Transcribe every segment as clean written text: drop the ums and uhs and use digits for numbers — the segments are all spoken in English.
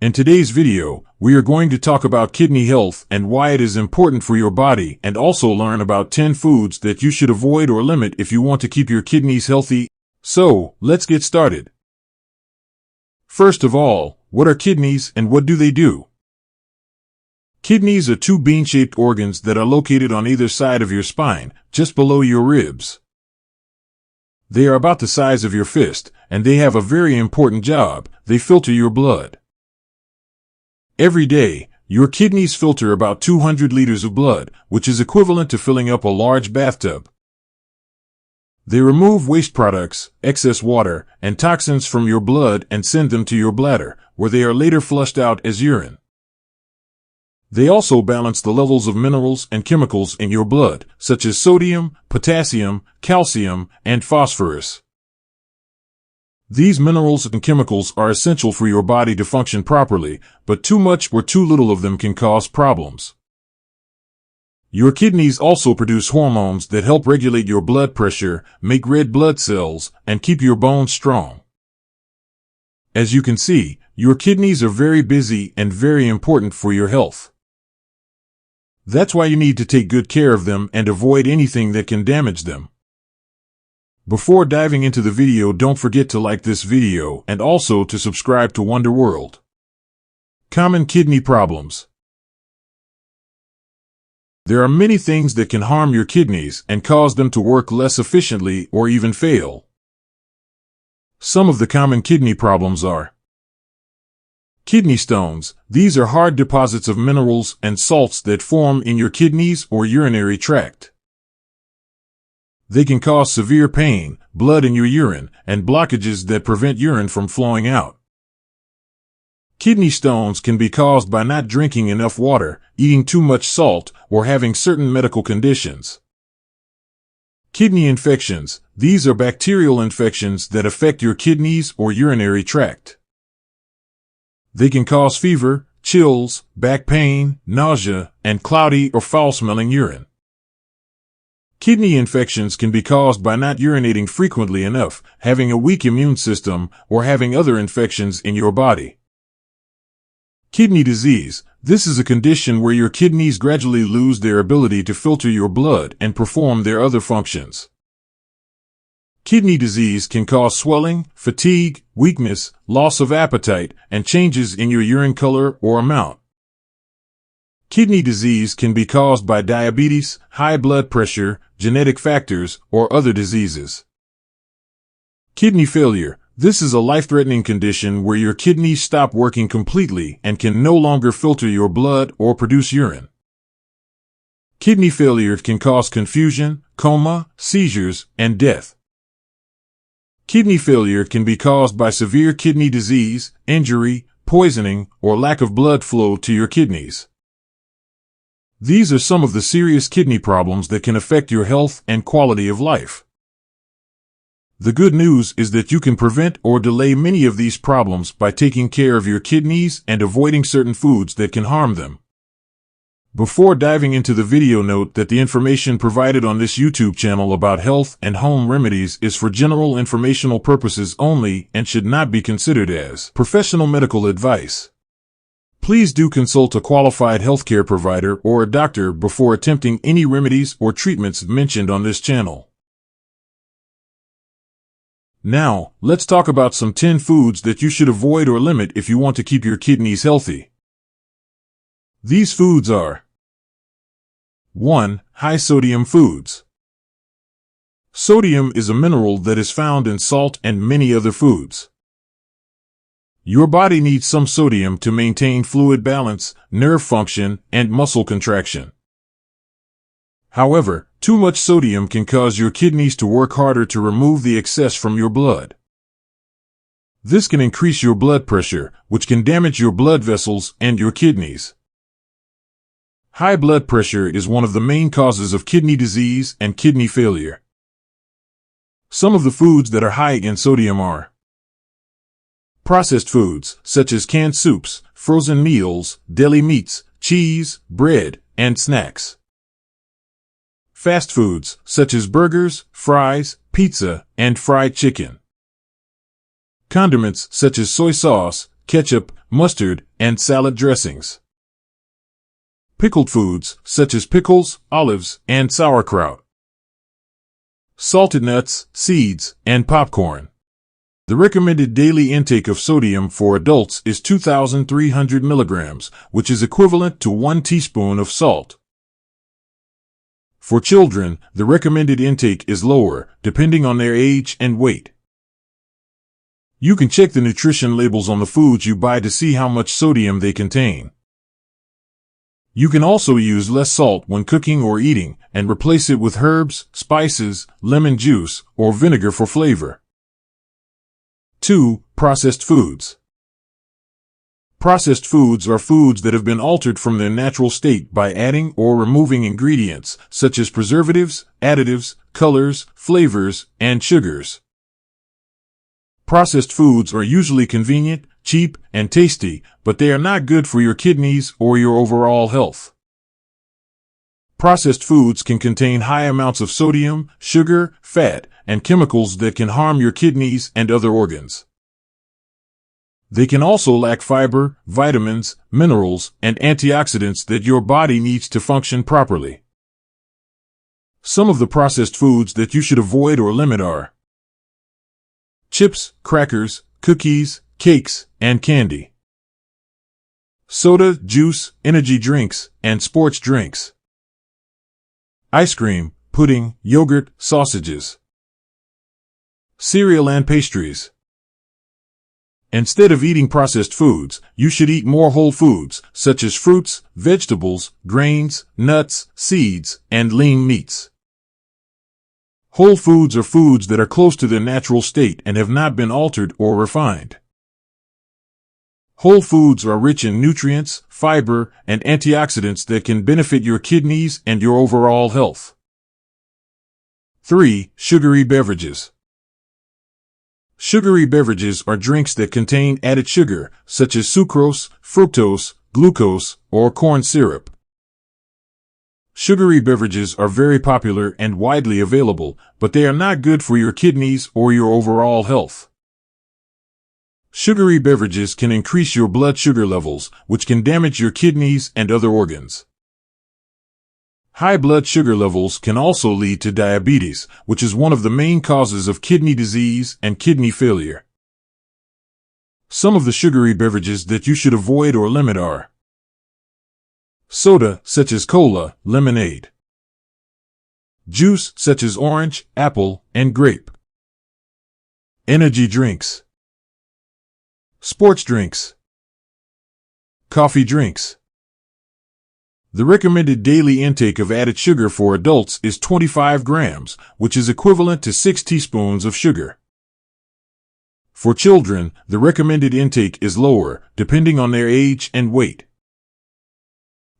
In today's video, we are going to talk about kidney health and why it is important for your body, and also learn about 10 foods that you should avoid or limit if you want to keep your kidneys healthy. So, let's get started. First of all, what are kidneys and what do they do? Kidneys are two bean-shaped organs that are located on either side of your spine, just below your ribs. They are about the size of your fist, and they have a very important job. They filter your blood. Every day, your kidneys filter about 200 liters of blood, which is equivalent to filling up a large bathtub. They remove waste products, excess water, and toxins from your blood and send them to your bladder, where they are later flushed out as urine. They also balance the levels of minerals and chemicals in your blood, such as sodium, potassium, calcium, and phosphorus. These minerals and chemicals are essential for your body to function properly, but too much or too little of them can cause problems. Your kidneys also produce hormones that help regulate your blood pressure, make red blood cells, and keep your bones strong. As you can see, your kidneys are very busy and very important for your health. That's why you need to take good care of them and avoid anything that can damage them. Before diving into the video, don't forget to like this video and also to subscribe to Wonder World. Common kidney problems. There are many things that can harm your kidneys and cause them to work less efficiently or even fail. Some of the common kidney problems are kidney stones. These are hard deposits of minerals and salts that form in your kidneys or urinary tract. They can cause severe pain, blood in your urine, and blockages that prevent urine from flowing out. Kidney stones can be caused by not drinking enough water, eating too much salt, or having certain medical conditions. Kidney infections. These are bacterial infections that affect your kidneys or urinary tract. They can cause fever, chills, back pain, nausea, and cloudy or foul-smelling urine. Kidney infections can be caused by not urinating frequently enough, having a weak immune system, or having other infections in your body. Kidney disease. This is a condition where your kidneys gradually lose their ability to filter your blood and perform their other functions. Kidney disease can cause swelling, fatigue, weakness, loss of appetite, and changes in your urine color or amount. Kidney disease can be caused by diabetes, high blood pressure, genetic factors, or other diseases. Kidney failure. This is a life-threatening condition where your kidneys stop working completely and can no longer filter your blood or produce urine. Kidney failure can cause confusion, coma, seizures, and death. Kidney failure can be caused by severe kidney disease, injury, poisoning, or lack of blood flow to your kidneys. These are some of the serious kidney problems that can affect your health and quality of life. The good news is that you can prevent or delay many of these problems by taking care of your kidneys and avoiding certain foods that can harm them. Before diving into the video, note that the information provided on this YouTube channel about health and home remedies is for general informational purposes only and should not be considered as professional medical advice. Please do consult a qualified healthcare provider or a doctor before attempting any remedies or treatments mentioned on this channel. Now, let's talk about some 10 foods that you should avoid or limit if you want to keep your kidneys healthy. These foods are 1. High-sodium foods. Sodium is a mineral that is found in salt and many other foods. Your body needs some sodium to maintain fluid balance, nerve function, and muscle contraction. However, too much sodium can cause your kidneys to work harder to remove the excess from your blood. This can increase your blood pressure, which can damage your blood vessels and your kidneys. High blood pressure is one of the main causes of kidney disease and kidney failure. Some of the foods that are high in sodium are processed foods, such as canned soups, frozen meals, deli meats, cheese, bread, and snacks. Fast foods, such as burgers, fries, pizza, and fried chicken. Condiments, such as soy sauce, ketchup, mustard, and salad dressings. Pickled foods, such as pickles, olives, and sauerkraut. Salted nuts, seeds, and popcorn. The recommended daily intake of sodium for adults is 2,300 milligrams, which is equivalent to 1 teaspoon of salt. For children, the recommended intake is lower, depending on their age and weight. You can check the nutrition labels on the foods you buy to see how much sodium they contain. You can also use less salt when cooking or eating, and replace it with herbs, spices, lemon juice, or vinegar for flavor. 2. Processed foods. Processed foods are foods that have been altered from their natural state by adding or removing ingredients, such as preservatives, additives, colors, flavors, and sugars. Processed foods are usually convenient, cheap, and tasty, but they are not good for your kidneys or your overall health. Processed foods can contain high amounts of sodium, sugar, fat, and chemicals that can harm your kidneys and other organs. They can also lack fiber, vitamins, minerals, and antioxidants that your body needs to function properly. Some of the processed foods that you should avoid or limit are chips, crackers, cookies, cakes, and candy. Soda, juice, energy drinks, and sports drinks. Ice cream, pudding, yogurt, sausages. Cereal and pastries. Instead of eating processed foods, you should eat more whole foods, such as fruits, vegetables, grains, nuts, seeds, and lean meats. Whole foods are foods that are close to their natural state and have not been altered or refined. Whole foods are rich in nutrients, fiber, and antioxidants that can benefit your kidneys and your overall health. 3. Sugary beverages. Sugary beverages are drinks that contain added sugar, such as sucrose, fructose, glucose, or corn syrup. Sugary beverages are very popular and widely available, but they are not good for your kidneys or your overall health. Sugary beverages can increase your blood sugar levels, which can damage your kidneys and other organs. High blood sugar levels can also lead to diabetes, which is one of the main causes of kidney disease and kidney failure. Some of the sugary beverages that you should avoid or limit are soda, such as cola, lemonade. Juice, such as orange, apple, and grape. Energy drinks. Sports drinks. Coffee drinks. The recommended daily intake of added sugar for adults is 25 grams, which is equivalent to 6 teaspoons of sugar. For children, the recommended intake is lower, depending on their age and weight.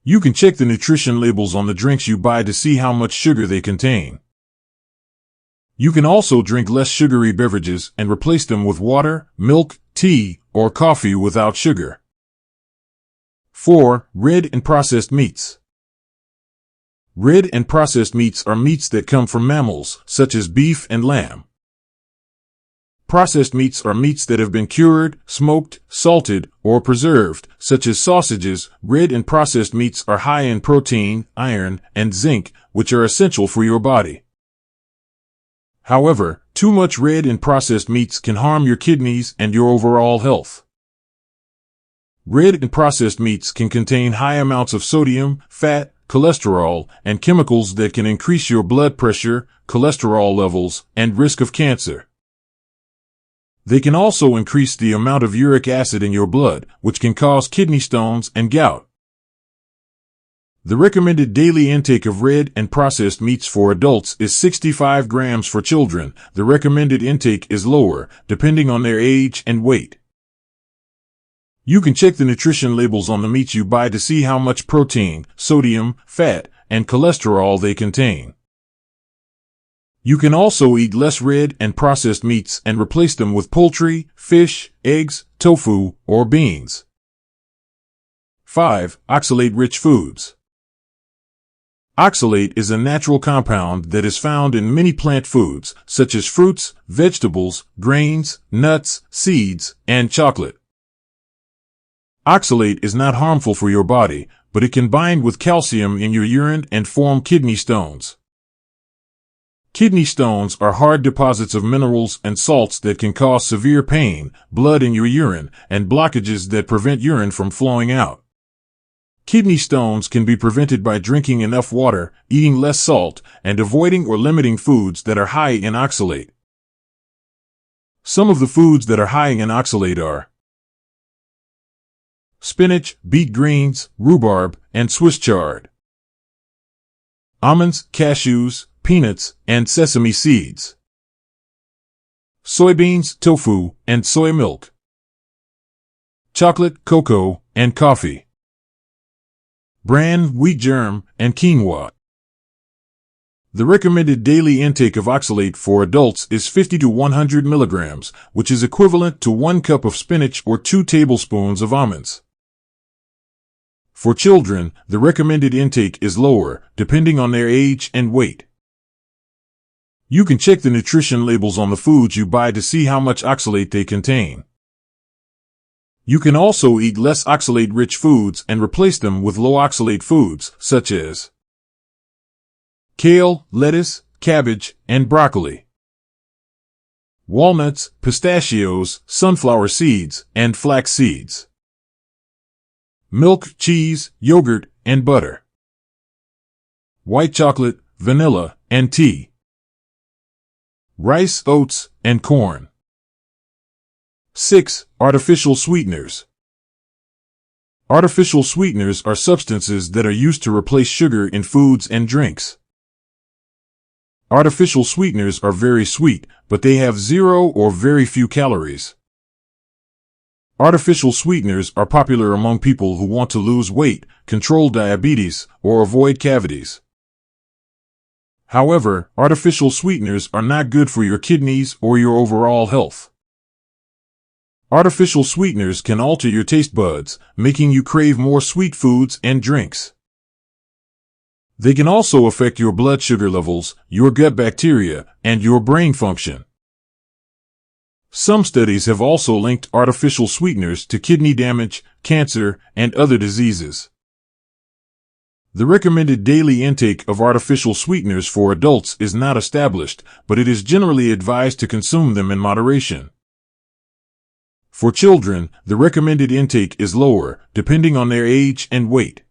You can check the nutrition labels on the drinks you buy to see how much sugar they contain. You can also drink less sugary beverages and replace them with water, milk, tea, or coffee without sugar. 4. Red and processed meats. Red and processed meats are meats that come from mammals, such as beef and lamb. Processed meats are meats that have been cured, smoked, salted, or preserved, such as sausages. Red and processed meats are high in protein, iron, and zinc, which are essential for your body. However, too much red and processed meats can harm your kidneys and your overall health. Red and processed meats can contain high amounts of sodium, fat, cholesterol, and chemicals that can increase your blood pressure, cholesterol levels, and risk of cancer. They can also increase the amount of uric acid in your blood, which can cause kidney stones and gout. The recommended daily intake of red and processed meats for adults is 65 grams for children. The recommended intake is lower, depending on their age and weight. You can check the nutrition labels on the meats you buy to see how much protein, sodium, fat, and cholesterol they contain. You can also eat less red and processed meats and replace them with poultry, fish, eggs, tofu, or beans. 5. Oxalate-rich foods. Oxalate is a natural compound that is found in many plant foods, such as fruits, vegetables, grains, nuts, seeds, and chocolate. Oxalate is not harmful for your body, but it can bind with calcium in your urine and form kidney stones. Kidney stones are hard deposits of minerals and salts that can cause severe pain, blood in your urine, and blockages that prevent urine from flowing out. Kidney stones can be prevented by drinking enough water, eating less salt, and avoiding or limiting foods that are high in oxalate. Some of the foods that are high in oxalate are spinach, beet greens, rhubarb, and Swiss chard. Almonds, cashews, peanuts, and sesame seeds. Soybeans, tofu, and soy milk. Chocolate, cocoa, and coffee. Bran, wheat germ, and quinoa. The recommended daily intake of oxalate for adults is 50 to 100 milligrams, which is equivalent to 1 cup of spinach or 2 tablespoons of almonds. For children, the recommended intake is lower, depending on their age and weight. You can check the nutrition labels on the foods you buy to see how much oxalate they contain. You can also eat less oxalate-rich foods and replace them with low-oxalate foods, such as kale, lettuce, cabbage, and broccoli. Walnuts, pistachios, sunflower seeds, and flax seeds. Milk, cheese, yogurt, and butter. White chocolate, vanilla, and tea. Rice, oats, and corn. 6. Artificial sweeteners. Artificial sweeteners are substances that are used to replace sugar in foods and drinks. Artificial sweeteners are very sweet, but they have 0 or very few calories. Artificial sweeteners are popular among people who want to lose weight, control diabetes, or avoid cavities. However, artificial sweeteners are not good for your kidneys or your overall health. Artificial sweeteners can alter your taste buds, making you crave more sweet foods and drinks. They can also affect your blood sugar levels, your gut bacteria, and your brain function. Some studies have also linked artificial sweeteners to kidney damage, cancer, and other diseases. The recommended daily intake of artificial sweeteners for adults is not established, but it is generally advised to consume them in moderation. For children, the recommended intake is lower, depending on their age and weight.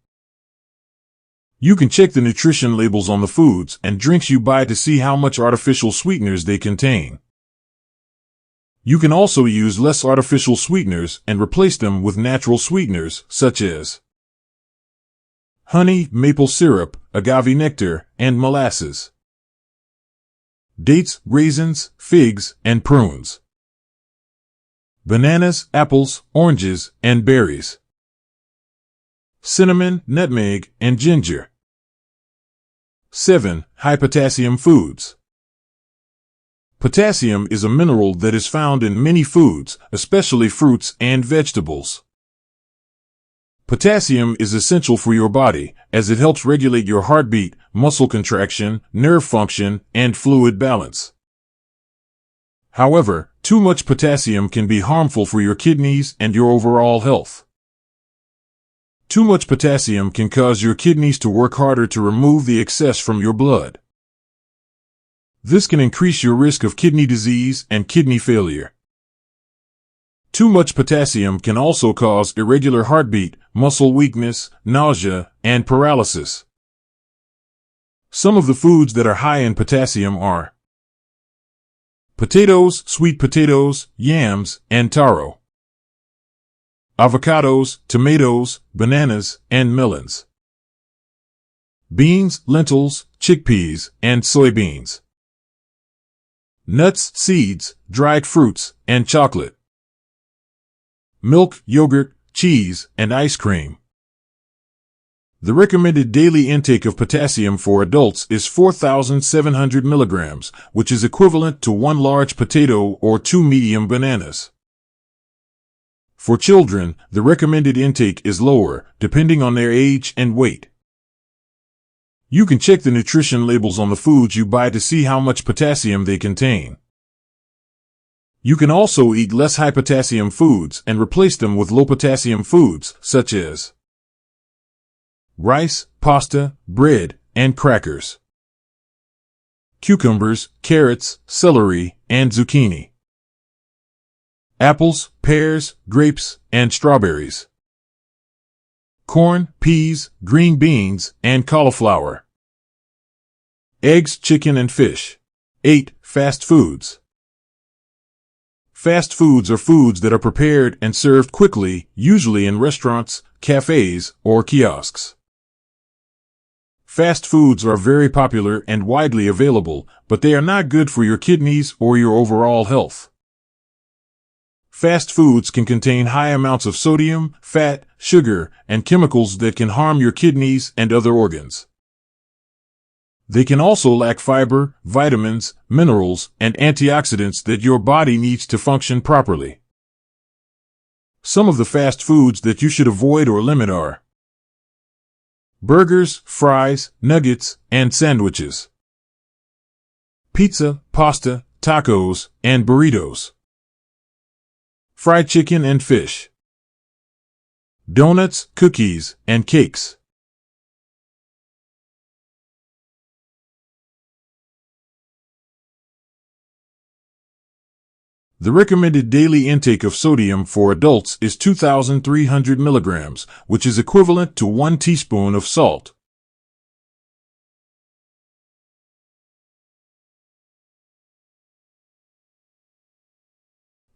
You can check the nutrition labels on the foods and drinks you buy to see how much artificial sweeteners they contain. You can also use less artificial sweeteners and replace them with natural sweeteners, such as honey, maple syrup, agave nectar, and molasses. Dates, raisins, figs, and prunes. Bananas, apples, oranges, and berries. Cinnamon, nutmeg, and ginger. 7. High potassium foods. Potassium is a mineral that is found in many foods, especially fruits and vegetables. Potassium is essential for your body, as it helps regulate your heartbeat, muscle contraction, nerve function, and fluid balance. However, too much potassium can be harmful for your kidneys and your overall health. Too much potassium can cause your kidneys to work harder to remove the excess from your blood. This can increase your risk of kidney disease and kidney failure. Too much potassium can also cause irregular heartbeat, muscle weakness, nausea, and paralysis. Some of the foods that are high in potassium are potatoes, sweet potatoes, yams, and taro. Avocados, tomatoes, bananas, and melons. Beans, lentils, chickpeas, and soybeans. Nuts, seeds, dried fruits, and chocolate. Milk, yogurt, cheese, and ice cream. The recommended daily intake of potassium for adults is 4,700 milligrams, which is equivalent to 1 large potato or 2 medium bananas. For children, the recommended intake is lower, depending on their age and weight. You can check the nutrition labels on the foods you buy to see how much potassium they contain. You can also eat less high-potassium foods and replace them with low-potassium foods, such as rice, pasta, bread, and crackers, cucumbers, carrots, celery, and zucchini, apples, pears, grapes, and strawberries, corn, peas, green beans, and cauliflower, eggs, chicken, and fish. 8. Fast foods. Fast foods are foods that are prepared and served quickly, usually in restaurants, cafes, or kiosks. Fast foods are very popular and widely available, but they are not good for your kidneys or your overall health. Fast foods can contain high amounts of sodium, fat, sugar, and chemicals that can harm your kidneys and other organs. They can also lack fiber, vitamins, minerals, and antioxidants that your body needs to function properly. Some of the fast foods that you should avoid or limit are burgers, fries, nuggets, and sandwiches, pizza, pasta, tacos, and burritos, fried chicken and fish, donuts, cookies, and cakes. The recommended daily intake of sodium for adults is 2,300 milligrams, which is equivalent to 1 teaspoon of salt.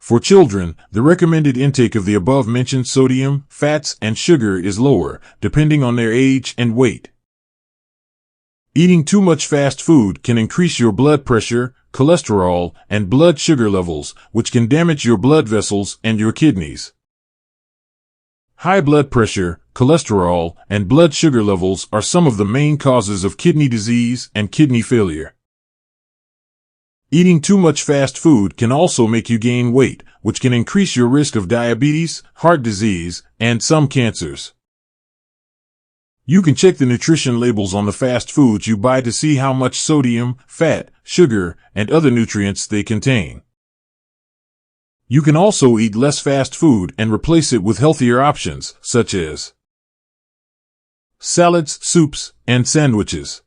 For children, the recommended intake of the above-mentioned sodium, fats, and sugar is lower, depending on their age and weight. Eating too much fast food can increase your blood pressure, cholesterol, and blood sugar levels, which can damage your blood vessels and your kidneys. High blood pressure, cholesterol, and blood sugar levels are some of the main causes of kidney disease and kidney failure. Eating too much fast food can also make you gain weight, which can increase your risk of diabetes, heart disease, and some cancers. You can check the nutrition labels on the fast foods you buy to see how much sodium, fat, sugar, and other nutrients they contain. You can also eat less fast food and replace it with healthier options, such as salads, soups, and sandwiches,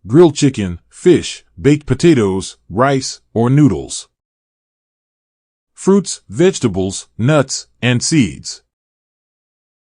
grilled chicken, fish, baked potatoes, rice, or noodles, fruits, vegetables, nuts, and seeds.